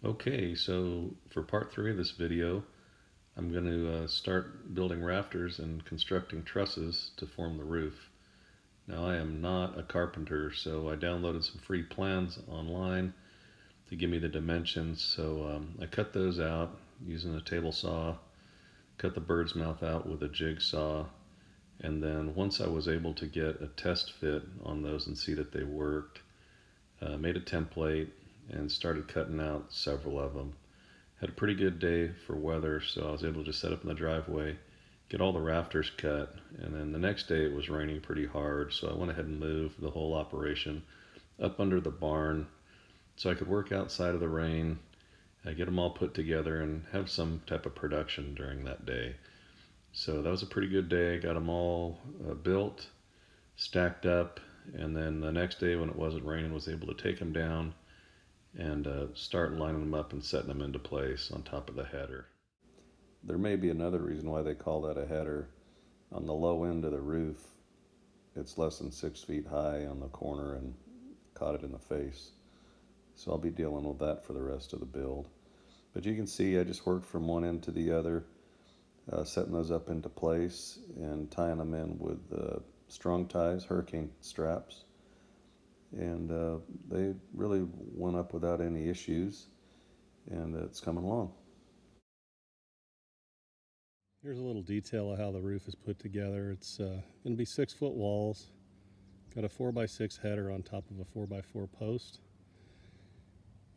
Okay, so for part 3 of this video, I'm going to start building rafters and constructing trusses to form the roof. Now I am not a carpenter, so I downloaded some free plans online to give me the dimensions. So I cut those out using a table saw, cut the bird's mouth out with a jigsaw, and then once I was able to get a test fit on those and see that they worked, made a template and started cutting out several of them. Had a pretty good day for weather, so I was able to just set up in the driveway, get all the rafters cut, and then the next day it was raining pretty hard, so I went ahead and moved the whole operation up under the barn so I could work outside of the rain, get them all put together, and have some type of production during that day. So that was a pretty good day. Got them all built, stacked up, and then the next day when it wasn't raining, was able to take them down and start lining them up and setting them into place on top of the header. There may be another reason why they call that a header. On the low end of the roof, it's less than 6 feet high on the corner and caught it in the face. So I'll be dealing with that for the rest of the build. But you can see I just worked from one end to the other, setting those up into place and tying them in with strong ties, hurricane straps. And they really went up without any issues, and it's coming along. Here's a little detail of how the roof is put together. It's going to be 6-foot walls, got a 4x6 header on top of a 4x4 post,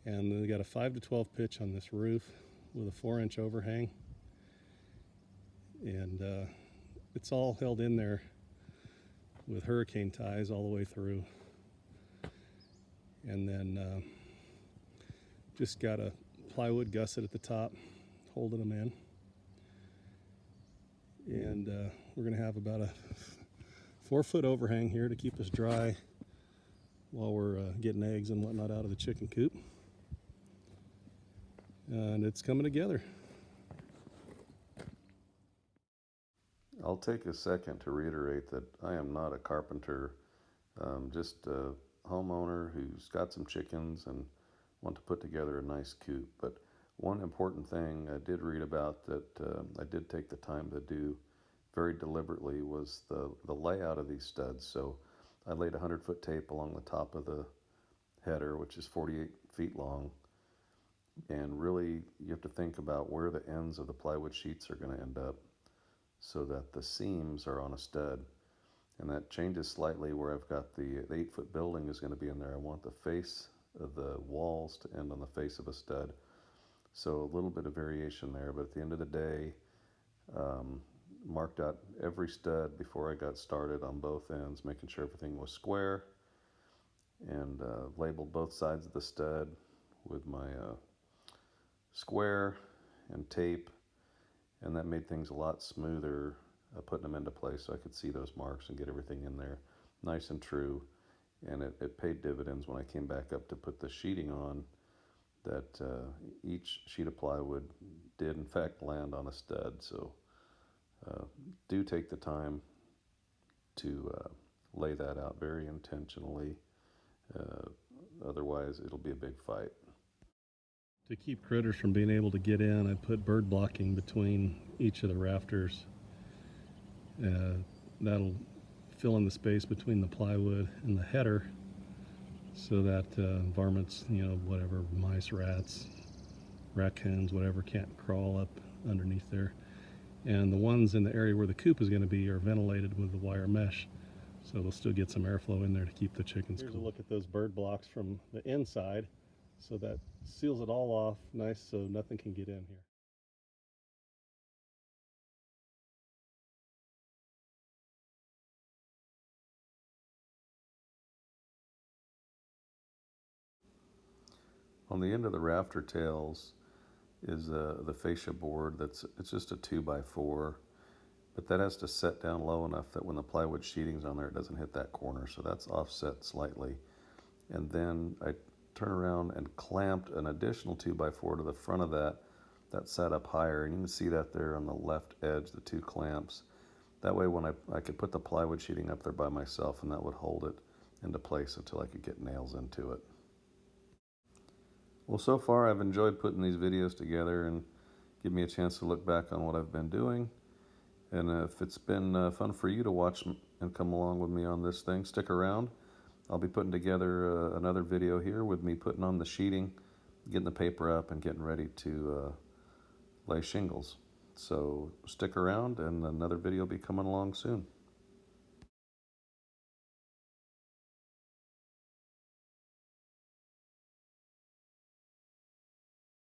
and then we got a 5 to 12 pitch on this roof with a 4-inch overhang, and it's all held in there with hurricane ties all the way through. And then just got a plywood gusset at the top holding them in. And we're going to have about a 4-foot overhang here to keep us dry while we're getting eggs and whatnot out of the chicken coop. And it's coming together. I'll take a second to reiterate that I am not a carpenter, just a homeowner who's got some chickens and want to put together a nice coop. But one important thing I did read about that I did take the time to do very deliberately was the layout of these studs. So I laid 100-foot tape along the top of the header, which is 48 feet long. And really, you have to think about where the ends of the plywood sheets are going to end up so that the seams are on a stud. And that changes slightly where I've got the 8-foot building is going to be in there. I want the face of the walls to end on the face of a stud. So a little bit of variation there, but at the end of the day, marked out every stud before I got started on both ends, making sure everything was square, and labeled both sides of the stud with my square and tape, and that made things a lot smoother putting them into place so I could see those marks and get everything in there nice and true. And it paid dividends when I came back up to put the sheeting on, that each sheet of plywood did in fact land on a stud. So do take the time to lay that out very intentionally. Otherwise it'll be a big fight. To keep critters from being able to get in, I put bird blocking between each of the rafters. That'll fill in the space between the plywood and the header so that varmints, whatever, mice, rats, raccoons, whatever, can't crawl up underneath there. And the ones in the area where the coop is going to be are ventilated with the wire mesh, so they'll still get some airflow in there to keep the chickens cool. Here's a look at those bird blocks from the inside, so that seals it all off nice so nothing can get in here. On the end of the rafter tails is the fascia board. It's just a 2x4, but that has to set down low enough that when the plywood sheeting's on there, it doesn't hit that corner. So that's offset slightly. And then I turn around and clamped an additional 2x4 to the front of that sat up higher, and you can see that there on the left edge, the 2 clamps. That way when I could put the plywood sheeting up there by myself, and that would hold it into place until I could get nails into it. Well, so far I've enjoyed putting these videos together and give me a chance to look back on what I've been doing. And if it's been fun for you to watch and come along with me on this thing, stick around. I'll be putting together another video here with me putting on the sheeting, getting the paper up, and getting ready to lay shingles. So stick around, and another video will be coming along soon.